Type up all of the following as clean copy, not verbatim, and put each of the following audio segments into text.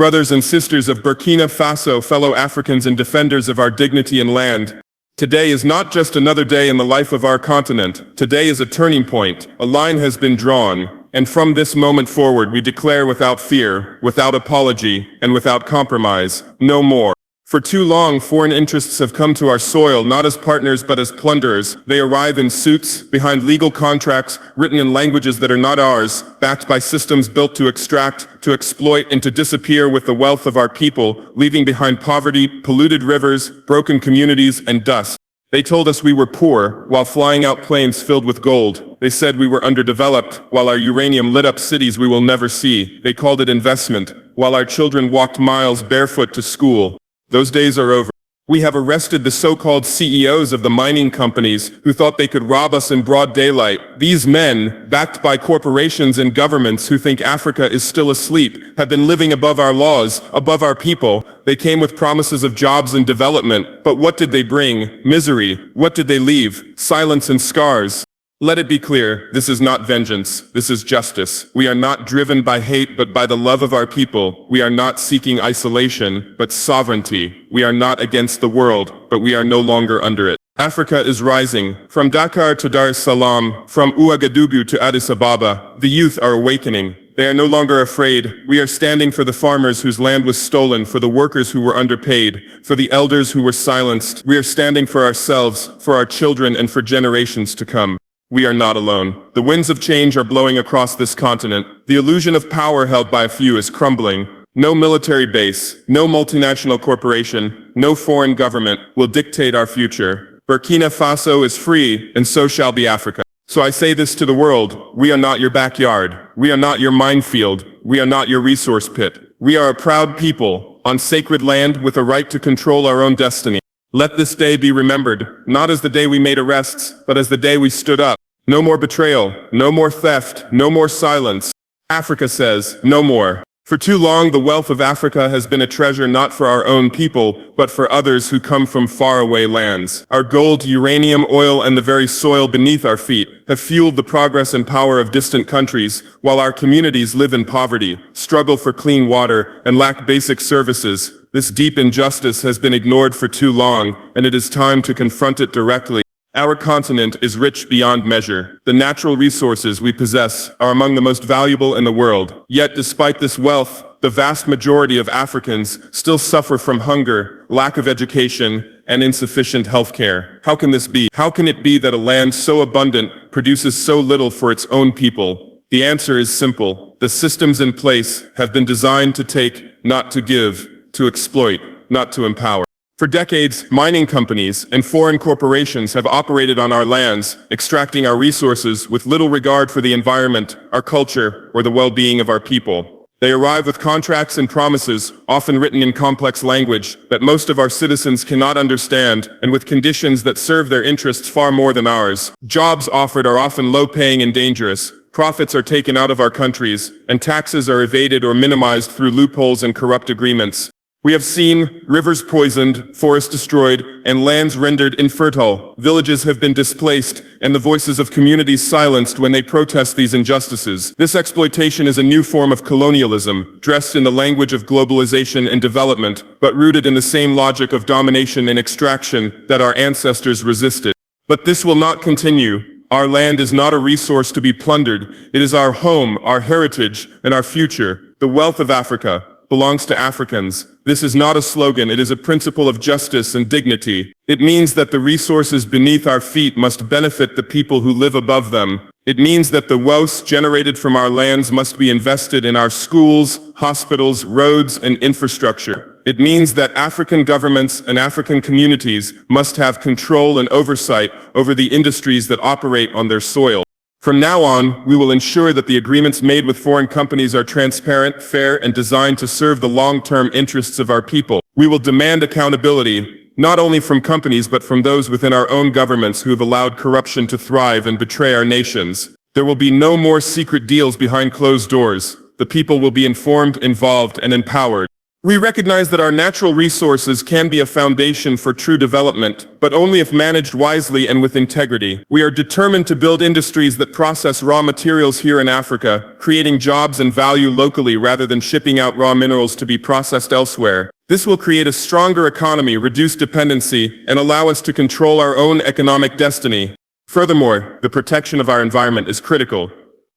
Brothers and sisters of Burkina Faso, fellow Africans and defenders of our dignity and land. Today is not just another day in the life of our continent. Today is a turning point. A line has been drawn, and from this moment forward we declare without fear, without apology, and without compromise, no more. For too long, foreign interests have come to our soil not as partners but as plunderers. They arrive in suits, behind legal contracts, written in languages that are not ours, backed by systems built to extract, to exploit, and to disappear with the wealth of our people, leaving behind poverty, polluted rivers, broken communities, and dust. They told us we were poor, while flying out planes filled with gold. They said we were underdeveloped, while our uranium lit up cities we will never see. They called it investment, while our children walked miles barefoot to school. Those days are over. We have arrested the so-called CEOs of the mining companies who thought they could rob us in broad daylight. These men, backed by corporations and governments who think Africa is still asleep, have been living above our laws, above our people. They came with promises of jobs and development, but what did they bring? Misery. What did they leave? Silence and scars. Let it be clear, this is not vengeance, this is justice. We are not driven by hate but by the love of our people. We are not seeking isolation, but sovereignty. We are not against the world, but we are no longer under it. Africa is rising. From Dakar to Dar es Salaam, from Ouagadougou to Addis Ababa, the youth are awakening. They are no longer afraid. We are standing for the farmers whose land was stolen, for the workers who were underpaid, for the elders who were silenced. We are standing for ourselves, for our children, and for generations to come. We are not alone. The winds of change are blowing across this continent. The illusion of power held by a few is crumbling. No military base, no multinational corporation, no foreign government will dictate our future. Burkina Faso is free, and so shall be Africa. So I say this to the world: we are not your backyard. We are not your minefield. We are not your resource pit. We are a proud people, on sacred land with a right to control our own destiny. Let this day be remembered, not as the day we made arrests, but as the day we stood up. No more betrayal, no more theft, no more silence. Africa says, no more. For too long, the wealth of Africa has been a treasure not for our own people, but for others who come from faraway lands. Our gold, uranium, oil, and the very soil beneath our feet have fueled the progress and power of distant countries, while our communities live in poverty, struggle for clean water, and lack basic services. This deep injustice has been ignored for too long, and it is time to confront it directly. Our continent is rich beyond measure. The natural resources we possess are among the most valuable in the world. Yet despite this wealth, the vast majority of Africans still suffer from hunger, lack of education, and insufficient health care. How can this be? How can it be that a land so abundant produces so little for its own people? The answer is simple. The systems in place have been designed to take, not to give, to exploit, not to empower. For decades, mining companies and foreign corporations have operated on our lands, extracting our resources with little regard for the environment, our culture, or the well-being of our people. They arrive with contracts and promises, often written in complex language, that most of our citizens cannot understand, and with conditions that serve their interests far more than ours. Jobs offered are often low-paying and dangerous. Profits are taken out of our countries, and taxes are evaded or minimized through loopholes and corrupt agreements. We have seen rivers poisoned, forests destroyed, and lands rendered infertile. Villages have been displaced, and the voices of communities silenced when they protest these injustices. This exploitation is a new form of colonialism, dressed in the language of globalization and development, but rooted in the same logic of domination and extraction that our ancestors resisted. But this will not continue. Our land is not a resource to be plundered. It is our home, our heritage, and our future. The wealth of Africa belongs to Africans. This is not a slogan, it is a principle of justice and dignity. It means that the resources beneath our feet must benefit the people who live above them. It means that the wealth generated from our lands must be invested in our schools, hospitals, roads, and infrastructure. It means that African governments and African communities must have control and oversight over the industries that operate on their soil. From now on, we will ensure that the agreements made with foreign companies are transparent, fair, and designed to serve the long-term interests of our people. We will demand accountability, not only from companies but from those within our own governments who have allowed corruption to thrive and betray our nations. There will be no more secret deals behind closed doors. The people will be informed, involved, and empowered. We recognize that our natural resources can be a foundation for true development, but only if managed wisely and with integrity. We are determined to build industries that process raw materials here in Africa, creating jobs and value locally rather than shipping out raw minerals to be processed elsewhere. This will create a stronger economy, reduce dependency, and allow us to control our own economic destiny. Furthermore, the protection of our environment is critical.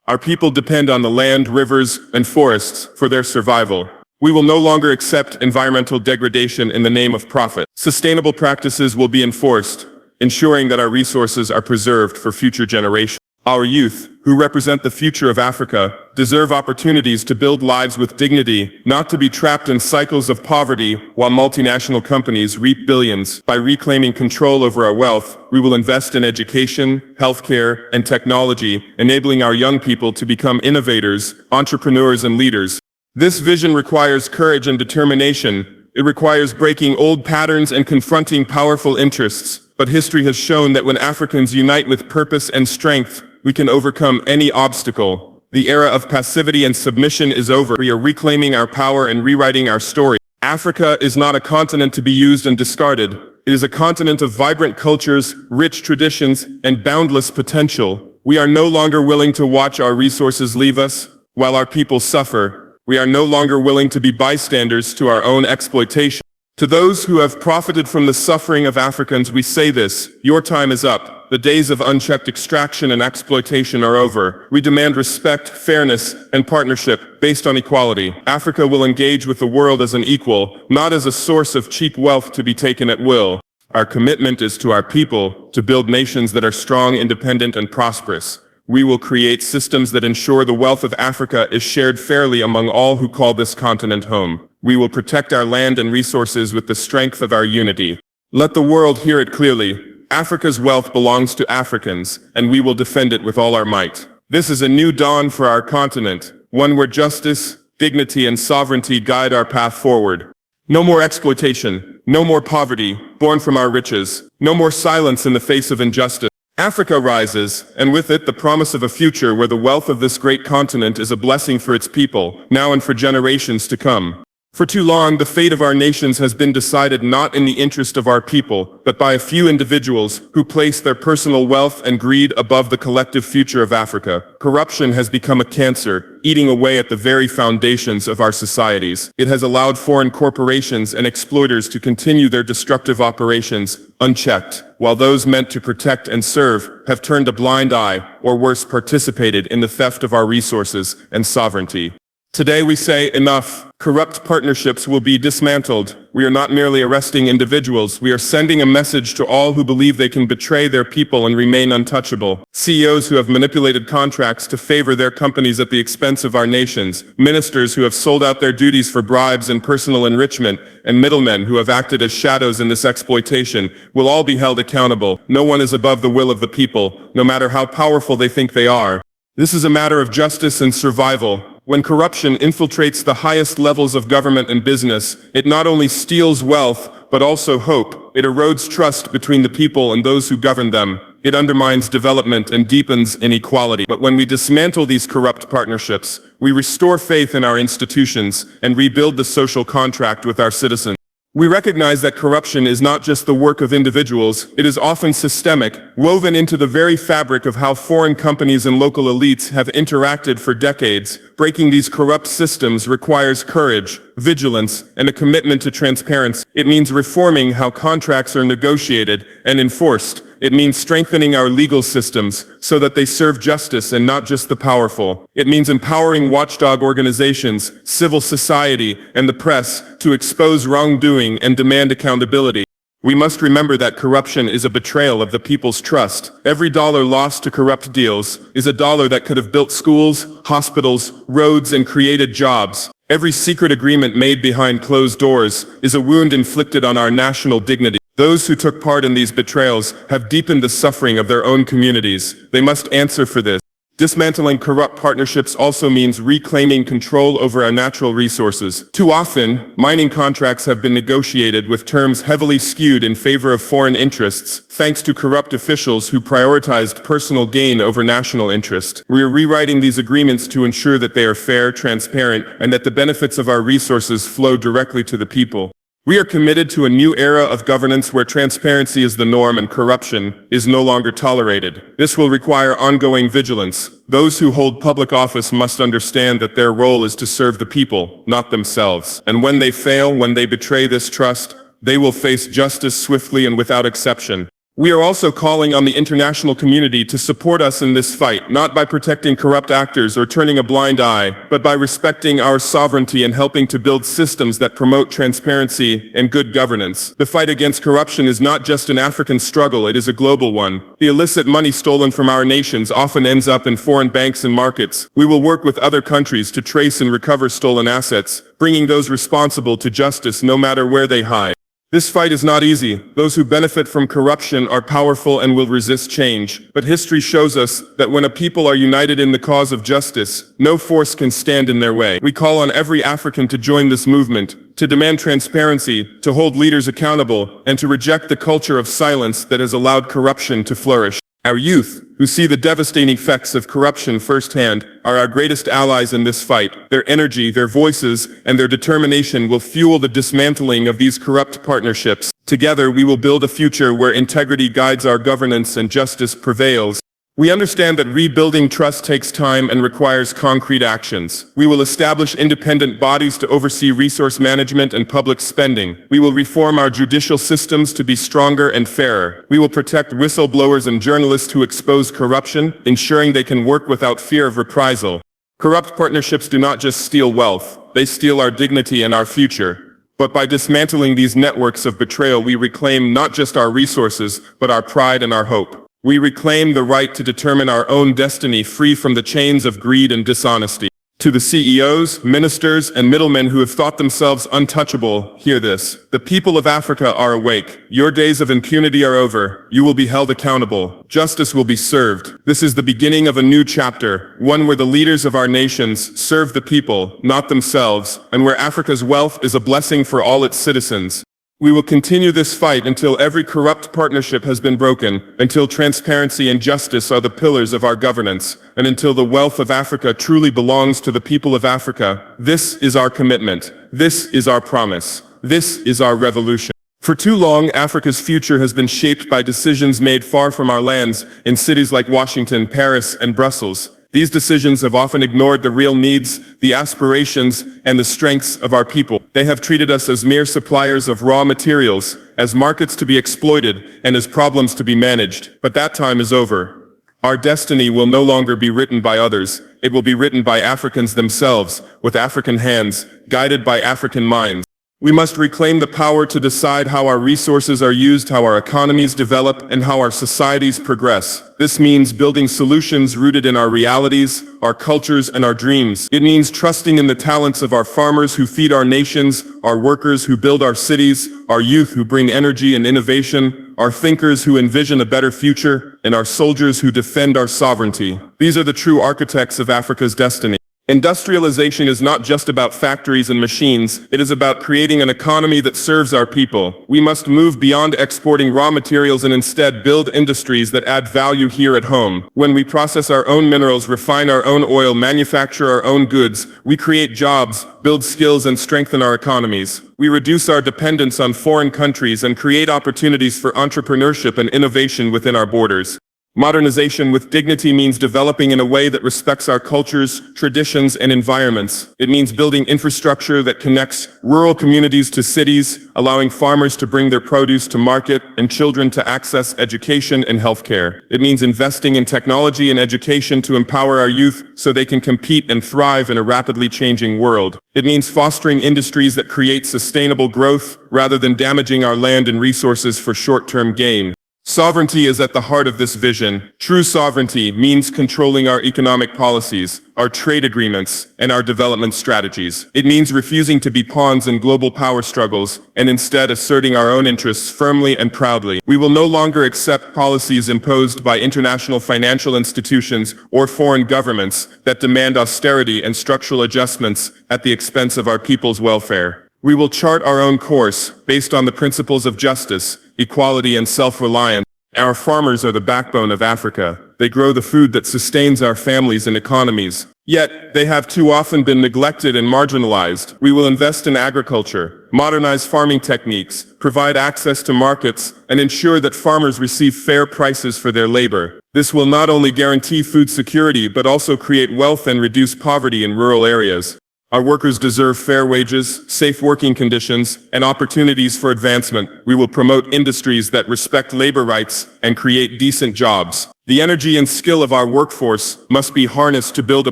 Our people depend on the land, rivers, and forests for their survival. We will no longer accept environmental degradation in the name of profit. Sustainable practices will be enforced, ensuring that our resources are preserved for future generations. Our youth, who represent the future of Africa, deserve opportunities to build lives with dignity, not to be trapped in cycles of poverty while multinational companies reap billions. By reclaiming control over our wealth, we will invest in education, healthcare, and technology, enabling our young people to become innovators, entrepreneurs, and leaders. This vision requires courage and determination. It requires breaking old patterns and confronting powerful interests. But history has shown that when Africans unite with purpose and strength, we can overcome any obstacle. The era of passivity and submission is over. We are reclaiming our power and rewriting our story. Africa is not a continent to be used and discarded. It is a continent of vibrant cultures, rich traditions, and boundless potential. We are no longer willing to watch our resources leave us, while our people suffer. We are no longer willing to be bystanders to our own exploitation. To those who have profited from the suffering of Africans, we say this: your time is up. The days of unchecked extraction and exploitation are over. We demand respect, fairness, and partnership based on equality. Africa will engage with the world as an equal, not as a source of cheap wealth to be taken at will. Our commitment is to our people, to build nations that are strong, independent, and prosperous. We will create systems that ensure the wealth of Africa is shared fairly among all who call this continent home. We will protect our land and resources with the strength of our unity. Let the world hear it clearly. Africa's wealth belongs to Africans, and we will defend it with all our might. This is a new dawn for our continent, one where justice, dignity, and sovereignty guide our path forward. No more exploitation, no more poverty born from our riches, no more silence in the face of injustice. Africa rises, and with it the promise of a future where the wealth of this great continent is a blessing for its people, now and for generations to come. For too long, the fate of our nations has been decided not in the interest of our people, but by a few individuals who place their personal wealth and greed above the collective future of Africa. Corruption has become a cancer, eating away at the very foundations of our societies. It has allowed foreign corporations and exploiters to continue their destructive operations unchecked, while those meant to protect and serve have turned a blind eye, or worse, participated in the theft of our resources and sovereignty. Today we say enough. Corrupt partnerships will be dismantled. We are not merely arresting individuals, we are sending a message to all who believe they can betray their people and remain untouchable. CEOs who have manipulated contracts to favor their companies at the expense of our nations, ministers who have sold out their duties for bribes and personal enrichment, and middlemen who have acted as shadows in this exploitation, will all be held accountable. No one is above the will of the people, no matter how powerful they think they are. This is a matter of justice and survival. When corruption infiltrates the highest levels of government and business, it not only steals wealth, but also hope. It erodes trust between the people and those who govern them. It undermines development and deepens inequality. But when we dismantle these corrupt partnerships, we restore faith in our institutions and rebuild the social contract with our citizens. We recognize that corruption is not just the work of individuals, it is often systemic, woven into the very fabric of how foreign companies and local elites have interacted for decades. Breaking these corrupt systems requires courage, vigilance, and a commitment to transparency. It means reforming how contracts are negotiated and enforced. It means strengthening our legal systems so that they serve justice and not just the powerful. It means empowering watchdog organizations, civil society, and the press to expose wrongdoing and demand accountability. We must remember that corruption is a betrayal of the people's trust. Every dollar lost to corrupt deals is a dollar that could have built schools, hospitals, roads, and created jobs. Every secret agreement made behind closed doors is a wound inflicted on our national dignity. Those who took part in these betrayals have deepened the suffering of their own communities. They must answer for this. Dismantling corrupt partnerships also means reclaiming control over our natural resources. Too often, mining contracts have been negotiated with terms heavily skewed in favor of foreign interests, thanks to corrupt officials who prioritized personal gain over national interest. We are rewriting these agreements to ensure that they are fair, transparent, and that the benefits of our resources flow directly to the people. We are committed to a new era of governance where transparency is the norm and corruption is no longer tolerated. This will require ongoing vigilance. Those who hold public office must understand that their role is to serve the people, not themselves. And when they fail, when they betray this trust, they will face justice swiftly and without exception. We are also calling on the international community to support us in this fight, not by protecting corrupt actors or turning a blind eye, but by respecting our sovereignty and helping to build systems that promote transparency and good governance. The fight against corruption is not just an African struggle, it is a global one. The illicit money stolen from our nations often ends up in foreign banks and markets. We will work with other countries to trace and recover stolen assets, bringing those responsible to justice no matter where they hide. This fight is not easy. Those who benefit from corruption are powerful and will resist change. But history shows us that when a people are united in the cause of justice, no force can stand in their way. We call on every African to join this movement, to demand transparency, to hold leaders accountable, and to reject the culture of silence that has allowed corruption to flourish. Our youth, who see the devastating effects of corruption firsthand, are our greatest allies in this fight. Their energy, their voices, and their determination will fuel the dismantling of these corrupt partnerships. Together, we will build a future where integrity guides our governance and justice prevails. We understand that rebuilding trust takes time and requires concrete actions. We will establish independent bodies to oversee resource management and public spending. We will reform our judicial systems to be stronger and fairer. We will protect whistleblowers and journalists who expose corruption, ensuring they can work without fear of reprisal. Corrupt partnerships do not just steal wealth, they steal our dignity and our future. But by dismantling these networks of betrayal, we reclaim not just our resources, but our pride and our hope. We reclaim the right to determine our own destiny free from the chains of greed and dishonesty. To the CEOs, ministers, and middlemen who have thought themselves untouchable, hear this. The people of Africa are awake. Your days of impunity are over. You will be held accountable. Justice will be served. This is the beginning of a new chapter, one where the leaders of our nations serve the people, not themselves, and where Africa's wealth is a blessing for all its citizens. We will continue this fight until every corrupt partnership has been broken, until transparency and justice are the pillars of our governance, and until the wealth of Africa truly belongs to the people of Africa. This is our commitment. This is our promise. This is our revolution. For too long, Africa's future has been shaped by decisions made far from our lands, in cities like Washington, Paris, and Brussels. These decisions have often ignored the real needs, the aspirations, and the strengths of our people. They have treated us as mere suppliers of raw materials, as markets to be exploited, and as problems to be managed. But that time is over. Our destiny will no longer be written by others. It will be written by Africans themselves, with African hands, guided by African minds. We must reclaim the power to decide how our resources are used, how our economies develop, and how our societies progress. This means building solutions rooted in our realities, our cultures, and our dreams. It means trusting in the talents of our farmers who feed our nations, our workers who build our cities, our youth who bring energy and innovation, our thinkers who envision a better future, and our soldiers who defend our sovereignty. These are the true architects of Africa's destiny. Industrialization is not just about factories and machines, it is about creating an economy that serves our people. We must move beyond exporting raw materials and instead build industries that add value here at home. When we process our own minerals, refine our own oil, manufacture our own goods, we create jobs, build skills, and strengthen our economies. We reduce our dependence on foreign countries and create opportunities for entrepreneurship and innovation within our borders. Modernization with dignity means developing in a way that respects our cultures, traditions, and environments. It means building infrastructure that connects rural communities to cities, allowing farmers to bring their produce to market and children to access education and healthcare. It means investing in technology and education to empower our youth so they can compete and thrive in a rapidly changing world. It means fostering industries that create sustainable growth rather than damaging our land and resources for short-term gain. Sovereignty is at the heart of this vision. True sovereignty means controlling our economic policies, our trade agreements, and our development strategies. It means refusing to be pawns in global power struggles, and instead asserting our own interests firmly and proudly. We will no longer accept policies imposed by international financial institutions or foreign governments that demand austerity and structural adjustments at the expense of our people's welfare. We will chart our own course based on the principles of justice, equality, and self-reliance. Our farmers are the backbone of Africa. They grow the food that sustains our families and economies. Yet, they have too often been neglected and marginalized. We will invest in agriculture, modernize farming techniques, provide access to markets, and ensure that farmers receive fair prices for their labor. This will not only guarantee food security but also create wealth and reduce poverty in rural areas. Our workers deserve fair wages, safe working conditions, and opportunities for advancement. We will promote industries that respect labor rights and create decent jobs. The energy and skill of our workforce must be harnessed to build a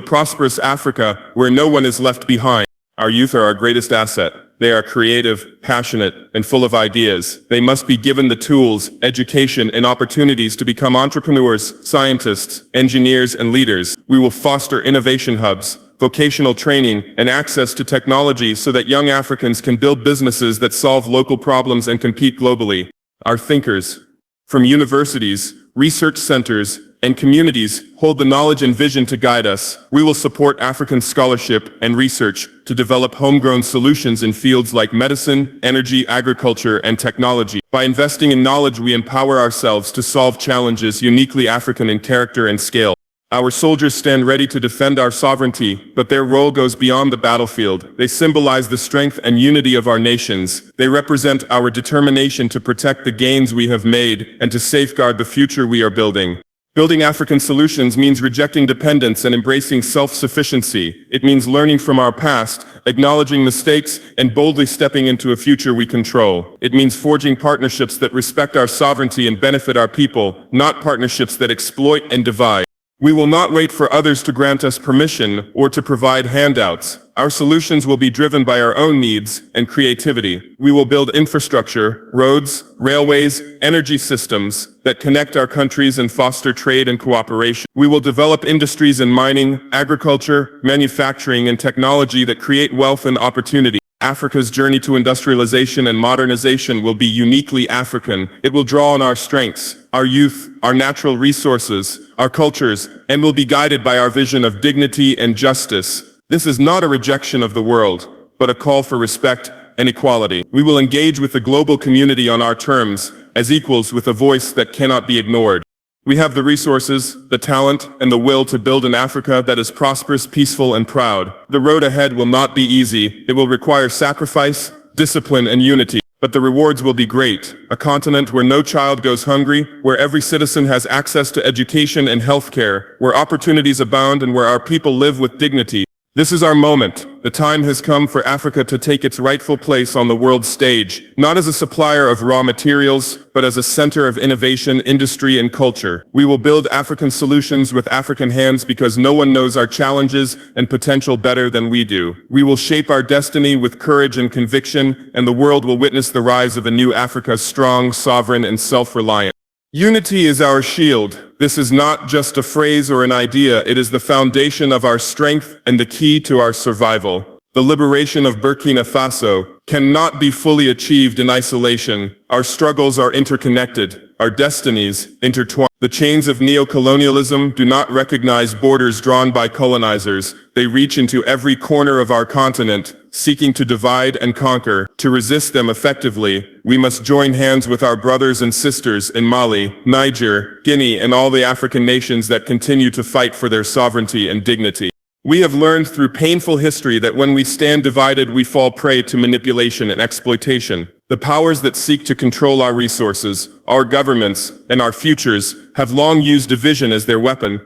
prosperous Africa where no one is left behind. Our youth are our greatest asset. They are creative, passionate, and full of ideas. They must be given the tools, education, and opportunities to become entrepreneurs, scientists, engineers, and leaders. We will foster innovation hubs, vocational training, and access to technology so that young Africans can build businesses that solve local problems and compete globally. Our thinkers, from universities, research centers, and communities, hold the knowledge and vision to guide us. We will support African scholarship and research to develop homegrown solutions in fields like medicine, energy, agriculture, and technology. By investing in knowledge, we empower ourselves to solve challenges uniquely African in character and scale. Our soldiers stand ready to defend our sovereignty, but their role goes beyond the battlefield. They symbolize the strength and unity of our nations. They represent our determination to protect the gains we have made and to safeguard the future we are building. Building African solutions means rejecting dependence and embracing self-sufficiency. It means learning from our past, acknowledging mistakes, and boldly stepping into a future we control. It means forging partnerships that respect our sovereignty and benefit our people, not partnerships that exploit and divide. We will not wait for others to grant us permission or to provide handouts. Our solutions will be driven by our own needs and creativity. We will build infrastructure, roads, railways, energy systems that connect our countries and foster trade and cooperation. We will develop industries in mining, agriculture, manufacturing, and technology that create wealth and opportunity. Africa's journey to industrialization and modernization will be uniquely African. It will draw on our strengths, our youth, our natural resources, our cultures, and will be guided by our vision of dignity and justice. This is not a rejection of the world, but a call for respect and equality. We will engage with the global community on our terms, as equals with a voice that cannot be ignored. We have the resources, the talent, and the will to build an Africa that is prosperous, peaceful, and proud. The road ahead will not be easy. It will require sacrifice, discipline, and unity. But the rewards will be great. A continent where no child goes hungry, where every citizen has access to education and healthcare, where opportunities abound, and where our people live with dignity. This is our moment. The time has come for Africa to take its rightful place on the world stage, not as a supplier of raw materials, but as a center of innovation, industry, and culture. We will build African solutions with African hands because no one knows our challenges and potential better than we do. We will shape our destiny with courage and conviction, and the world will witness the rise of a new Africa, strong, sovereign, and self-reliant. Unity is our shield. This is not just a phrase or an idea, it is the foundation of our strength and the key to our survival. The liberation of Burkina Faso cannot be fully achieved in isolation. Our struggles are interconnected, our destinies intertwined. The chains of neo-colonialism do not recognize borders drawn by colonizers. They reach into every corner of our continent, seeking to divide and conquer. To resist them effectively, we must join hands with our brothers and sisters in Mali, Niger, Guinea, and all the African nations that continue to fight for their sovereignty and dignity. We have learned through painful history that when we stand divided, we fall prey to manipulation and exploitation. The powers that seek to control our resources, our governments, and our futures have long used division as their weapon.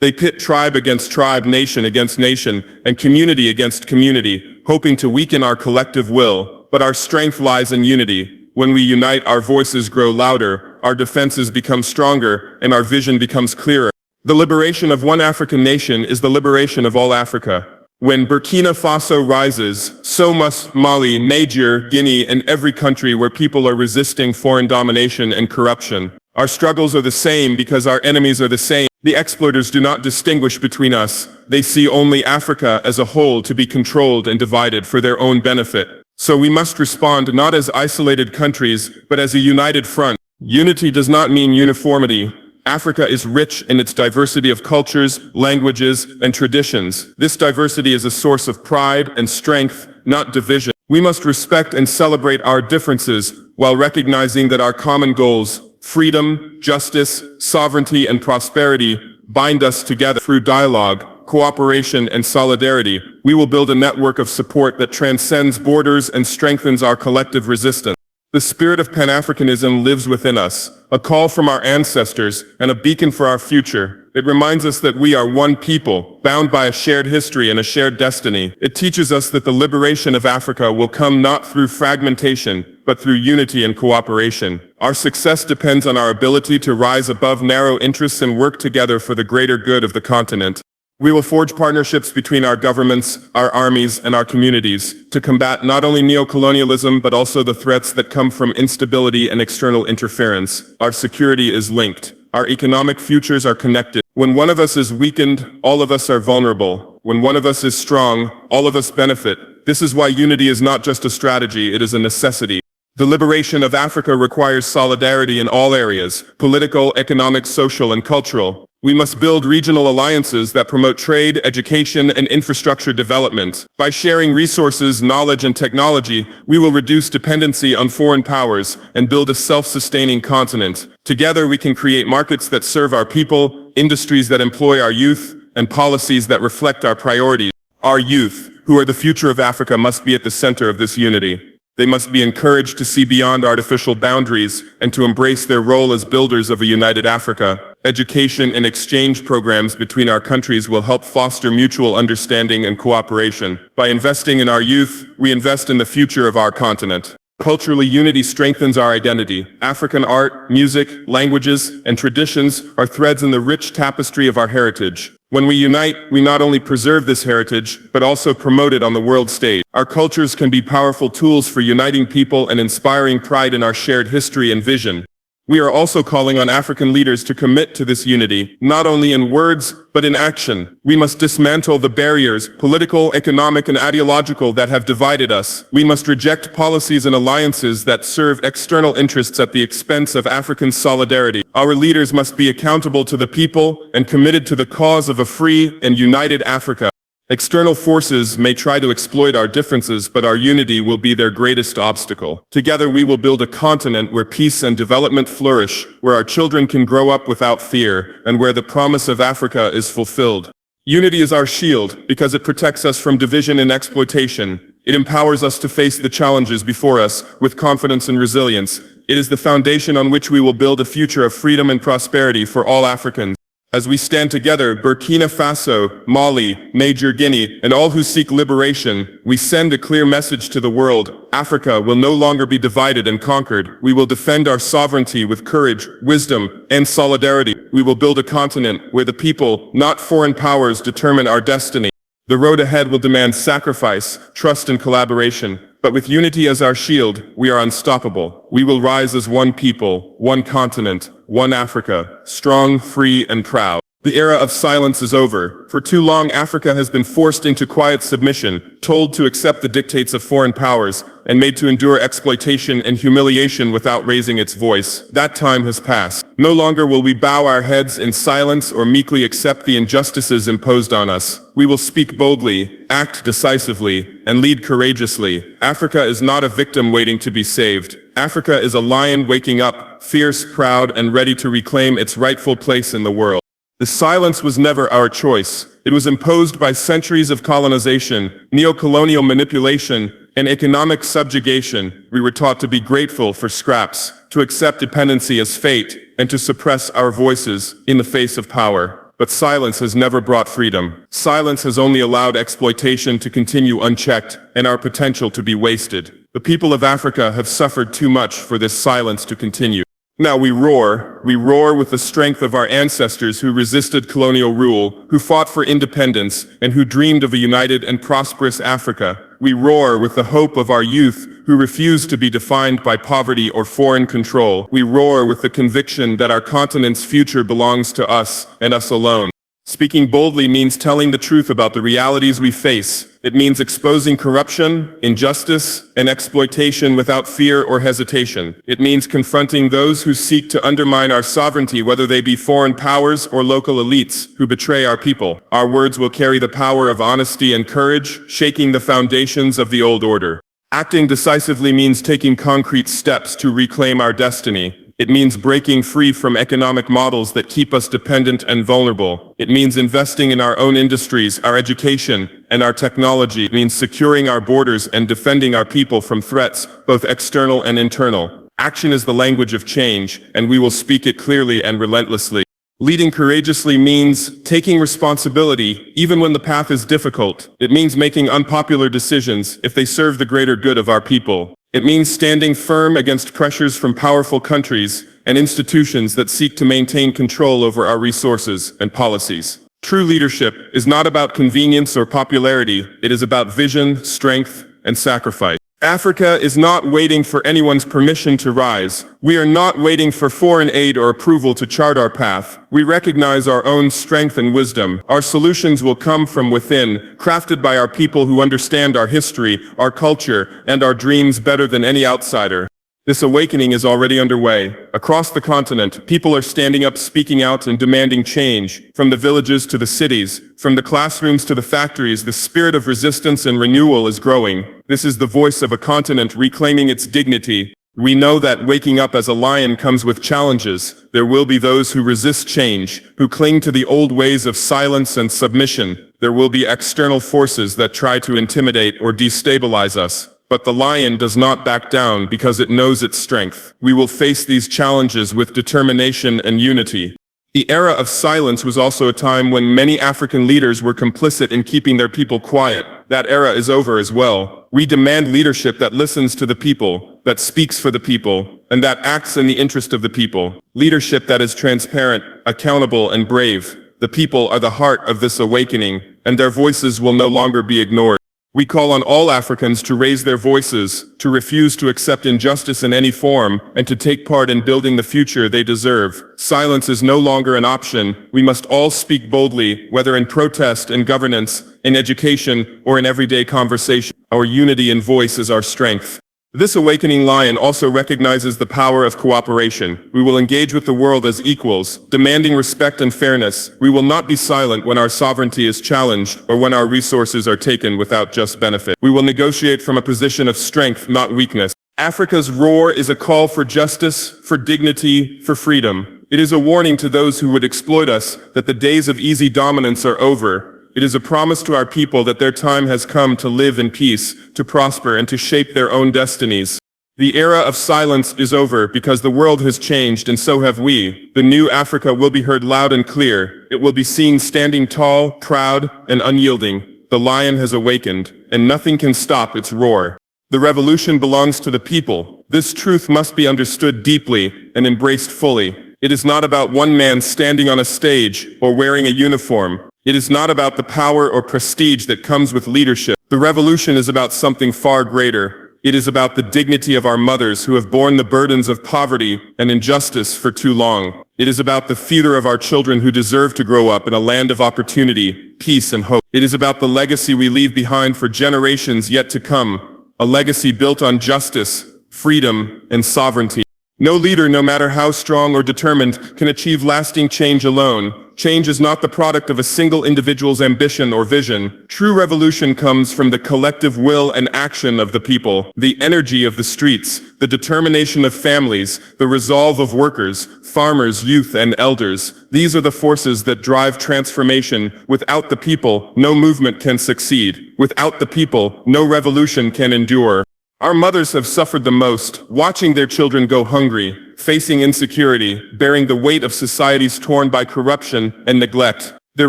They pit tribe against tribe, nation against nation, and community against community, hoping to weaken our collective will. But our strength lies in unity. When we unite, our voices grow louder, our defenses become stronger, and our vision becomes clearer. The liberation of one African nation is the liberation of all Africa. When Burkina Faso rises, so must Mali, Niger, Guinea, and every country where people are resisting foreign domination and corruption. Our struggles are the same because our enemies are the same. The exploiters do not distinguish between us. They see only Africa as a whole to be controlled and divided for their own benefit. So we must respond not as isolated countries, but as a united front. Unity does not mean uniformity. Africa is rich in its diversity of cultures, languages, and traditions. This diversity is a source of pride and strength, not division. We must respect and celebrate our differences while recognizing that our common goals, freedom, justice, sovereignty, and prosperity, bind us together through dialogue, cooperation, and solidarity. We will build a network of support that transcends borders and strengthens our collective resistance. The spirit of Pan-Africanism lives within us, a call from our ancestors and a beacon for our future. It reminds us that we are one people, bound by a shared history and a shared destiny. It teaches us that the liberation of Africa will come not through fragmentation, but through unity and cooperation. Our success depends on our ability to rise above narrow interests and work together for the greater good of the continent. We will forge partnerships between our governments, our armies, and our communities to combat not only neo-colonialism but also the threats that come from instability and external interference. Our security is linked. Our economic futures are connected. When one of us is weakened, all of us are vulnerable. When one of us is strong, all of us benefit. This is why unity is not just a strategy, it is a necessity. The liberation of Africa requires solidarity in all areas, political, economic, social, and cultural. We must build regional alliances that promote trade, education, and infrastructure development. By sharing resources, knowledge, and technology, we will reduce dependency on foreign powers and build a self-sustaining continent. Together, we can create markets that serve our people, industries that employ our youth, and policies that reflect our priorities. Our youth, who are the future of Africa, must be at the center of this unity. They must be encouraged to see beyond artificial boundaries and to embrace their role as builders of a united Africa. Education and exchange programs between our countries will help foster mutual understanding and cooperation. By investing in our youth, we invest in the future of our continent. Culturally, unity strengthens our identity. African art, music, languages, and traditions are threads in the rich tapestry of our heritage. When we unite, we not only preserve this heritage, but also promote it on the world stage. Our cultures can be powerful tools for uniting people and inspiring pride in our shared history and vision. We are also calling on African leaders to commit to this unity, not only in words, but in action. We must dismantle the barriers, political, economic, and ideological, that have divided us. We must reject policies and alliances that serve external interests at the expense of African solidarity. Our leaders must be accountable to the people and committed to the cause of a free and united Africa. External forces may try to exploit our differences, but our unity will be their greatest obstacle. Together we will build a continent where peace and development flourish, where our children can grow up without fear, and where the promise of Africa is fulfilled. Unity is our shield because it protects us from division and exploitation. It empowers us to face the challenges before us with confidence and resilience. It is the foundation on which we will build a future of freedom and prosperity for all Africans. As we stand together, Burkina Faso, Mali, Niger, Guinea, and all who seek liberation, we send a clear message to the world. Africa will no longer be divided and conquered. We will defend our sovereignty with courage, wisdom, and solidarity. We will build a continent where the people, not foreign powers, determine our destiny. The road ahead will demand sacrifice, trust, and collaboration. But with unity as our shield, we are unstoppable. We will rise as one people, one continent, one Africa, strong, free, and proud. The era of silence is over. For too long, Africa has been forced into quiet submission, told to accept the dictates of foreign powers, and made to endure exploitation and humiliation without raising its voice. That time has passed. No longer will we bow our heads in silence or meekly accept the injustices imposed on us. We will speak boldly, act decisively, and lead courageously. Africa is not a victim waiting to be saved. Africa is a lion waking up, fierce, proud, and ready to reclaim its rightful place in the world. The silence was never our choice. It was imposed by centuries of colonization, neo-colonial manipulation, and economic subjugation. We were taught to be grateful for scraps, to accept dependency as fate, and to suppress our voices in the face of power. But silence has never brought freedom. Silence has only allowed exploitation to continue unchecked and our potential to be wasted. The people of Africa have suffered too much for this silence to continue. Now we roar with the strength of our ancestors who resisted colonial rule, who fought for independence, and who dreamed of a united and prosperous Africa. We roar with the hope of our youth who refuse to be defined by poverty or foreign control. We roar with the conviction that our continent's future belongs to us and us alone. Speaking boldly means telling the truth about the realities we face. It means exposing corruption, injustice, and exploitation without fear or hesitation. It means confronting those who seek to undermine our sovereignty, whether they be foreign powers or local elites who betray our people. Our words will carry the power of honesty and courage, shaking the foundations of the old order. Acting decisively means taking concrete steps to reclaim our destiny. It means breaking free from economic models that keep us dependent and vulnerable. It means investing in our own industries, our education, and our technology. It means securing our borders and defending our people from threats, both external and internal. Action is the language of change, and we will speak it clearly and relentlessly. Leading courageously means taking responsibility, even when the path is difficult. It means making unpopular decisions if they serve the greater good of our people. It means standing firm against pressures from powerful countries and institutions that seek to maintain control over our resources and policies. True leadership is not about convenience or popularity. It is about vision, strength, and sacrifice. Africa is not waiting for anyone's permission to rise. We are not waiting for foreign aid or approval to chart our path. We recognize our own strength and wisdom. Our solutions will come from within, crafted by our people who understand our history, our culture, and our dreams better than any outsider. This awakening is already underway. Across the continent, people are standing up, speaking out, and demanding change. From the villages to the cities, from the classrooms to the factories, the spirit of resistance and renewal is growing. This is the voice of a continent reclaiming its dignity. We know that waking up as a lion comes with challenges. There will be those who resist change, who cling to the old ways of silence and submission. There will be external forces that try to intimidate or destabilize us. But the lion does not back down because it knows its strength. We will face these challenges with determination and unity. The era of silence was also a time when many African leaders were complicit in keeping their people quiet. That era is over as well. We demand leadership that listens to the people, that speaks for the people, and that acts in the interest of the people. Leadership that is transparent, accountable, and brave. The people are the heart of this awakening, and their voices will no longer be ignored. We call on all Africans to raise their voices, to refuse to accept injustice in any form, and to take part in building the future they deserve. Silence is no longer an option. We must all speak boldly, whether in protest, in governance, in education, or in everyday conversation. Our unity in voice is our strength. This awakening lion also recognizes the power of cooperation. We will engage with the world as equals, demanding respect and fairness. We will not be silent when our sovereignty is challenged or when our resources are taken without just benefit. We will negotiate from a position of strength, not weakness. Africa's roar is a call for justice, for dignity, for freedom. It is a warning to those who would exploit us that the days of easy dominance are over. It is a promise to our people that their time has come to live in peace, to prosper, and to shape their own destinies. The era of silence is over because the world has changed and so have we. The new Africa will be heard loud and clear. It will be seen standing tall, proud, and unyielding. The lion has awakened, and nothing can stop its roar. The revolution belongs to the people. This truth must be understood deeply and embraced fully. It is not about one man standing on a stage or wearing a uniform. It is not about the power or prestige that comes with leadership. The revolution is about something far greater. It is about the dignity of our mothers who have borne the burdens of poverty and injustice for too long. It is about the future of our children who deserve to grow up in a land of opportunity, peace, and hope. It is about the legacy we leave behind for generations yet to come, a legacy built on justice, freedom, and sovereignty. No leader, no matter how strong or determined, can achieve lasting change alone. Change is not the product of a single individual's ambition or vision. True revolution comes from the collective will and action of the people, the energy of the streets, the determination of families, the resolve of workers, farmers, youth, and elders. These are the forces that drive transformation. Without the people, no movement can succeed. Without the people, no revolution can endure. Our mothers have suffered the most, watching their children go hungry, facing insecurity, bearing the weight of societies torn by corruption and neglect. Their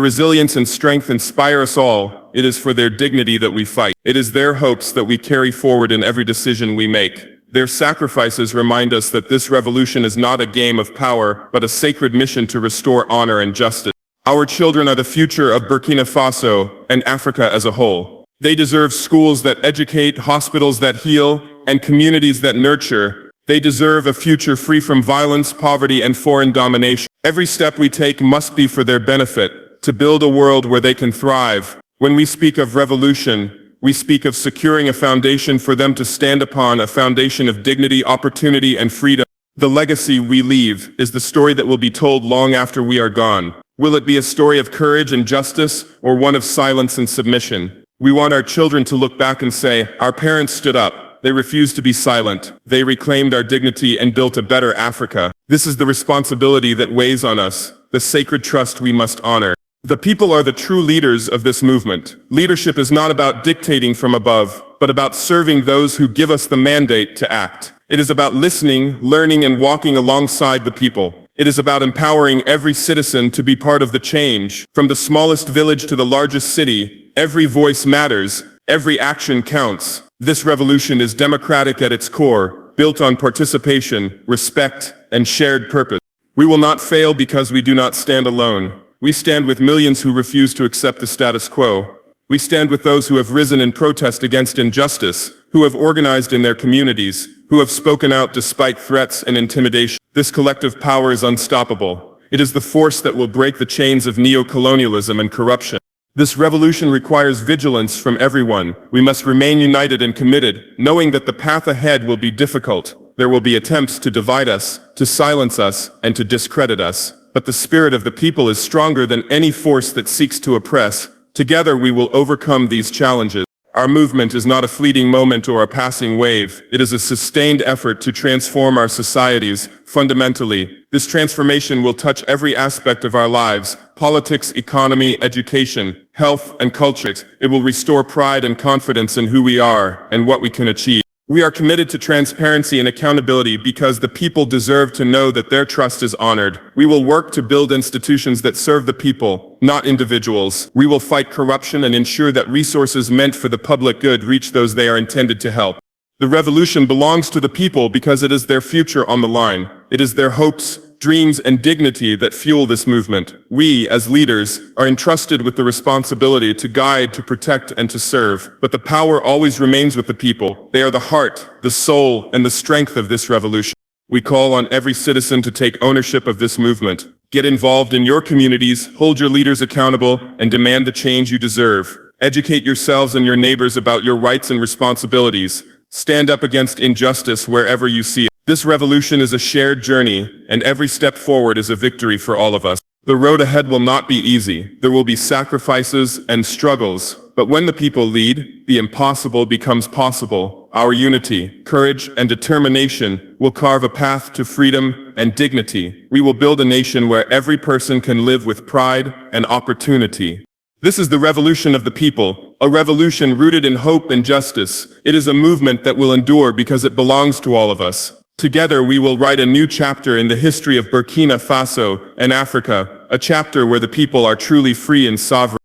resilience and strength inspire us all. It is for their dignity that we fight. It is their hopes that we carry forward in every decision we make. Their sacrifices remind us that this revolution is not a game of power, but a sacred mission to restore honor and justice. Our children are the future of Burkina Faso and Africa as a whole. They deserve schools that educate, hospitals that heal, and communities that nurture. They deserve a future free from violence, poverty, and foreign domination. Every step we take must be for their benefit, to build a world where they can thrive. When we speak of revolution, we speak of securing a foundation for them to stand upon, a foundation of dignity, opportunity, and freedom. The legacy we leave is the story that will be told long after we are gone. Will it be a story of courage and justice, or one of silence and submission? We want our children to look back and say, our parents stood up. They refused to be silent. They reclaimed our dignity and built a better Africa. This is the responsibility that weighs on us, the sacred trust we must honor. The people are the true leaders of this movement. Leadership is not about dictating from above, but about serving those who give us the mandate to act. It is about listening, learning, and walking alongside the people. It is about empowering every citizen to be part of the change. From the smallest village to the largest city, every voice matters, every action counts. This revolution is democratic at its core, built on participation, respect, and shared purpose. We will not fail because we do not stand alone. We stand with millions who refuse to accept the status quo. We stand with those who have risen in protest against injustice, who have organized in their communities, who have spoken out despite threats and intimidation. This collective power is unstoppable. It is the force that will break the chains of neo-colonialism and corruption. This revolution requires vigilance from everyone. We must remain united and committed, knowing that the path ahead will be difficult. There will be attempts to divide us, to silence us, and to discredit us. But the spirit of the people is stronger than any force that seeks to oppress. Together we will overcome these challenges. Our movement is not a fleeting moment or a passing wave. It is a sustained effort to transform our societies fundamentally. This transformation will touch every aspect of our lives: politics, economy, education, health, and culture. It will restore pride and confidence in who we are and what we can achieve. We are committed to transparency and accountability because the people deserve to know that their trust is honored. We will work to build institutions that serve the people, not individuals. We will fight corruption and ensure that resources meant for the public good reach those they are intended to help. The revolution belongs to the people because it is their future on the line. It is their hopes, dreams, and dignity that fuel this movement. We, as leaders, are entrusted with the responsibility to guide, to protect, and to serve. But the power always remains with the people. They are the heart, the soul, and the strength of this revolution. We call on every citizen to take ownership of this movement. Get involved in your communities, hold your leaders accountable, and demand the change you deserve. Educate yourselves and your neighbors about your rights and responsibilities. Stand up against injustice wherever you see it. This revolution is a shared journey, and every step forward is a victory for all of us. The road ahead will not be easy. There will be sacrifices and struggles. But when the people lead, the impossible becomes possible. Our unity, courage, and determination will carve a path to freedom and dignity. We will build a nation where every person can live with pride and opportunity. This is the revolution of the people, a revolution rooted in hope and justice. It is a movement that will endure because it belongs to all of us. Together we will write a new chapter in the history of Burkina Faso and Africa, a chapter where the people are truly free and sovereign.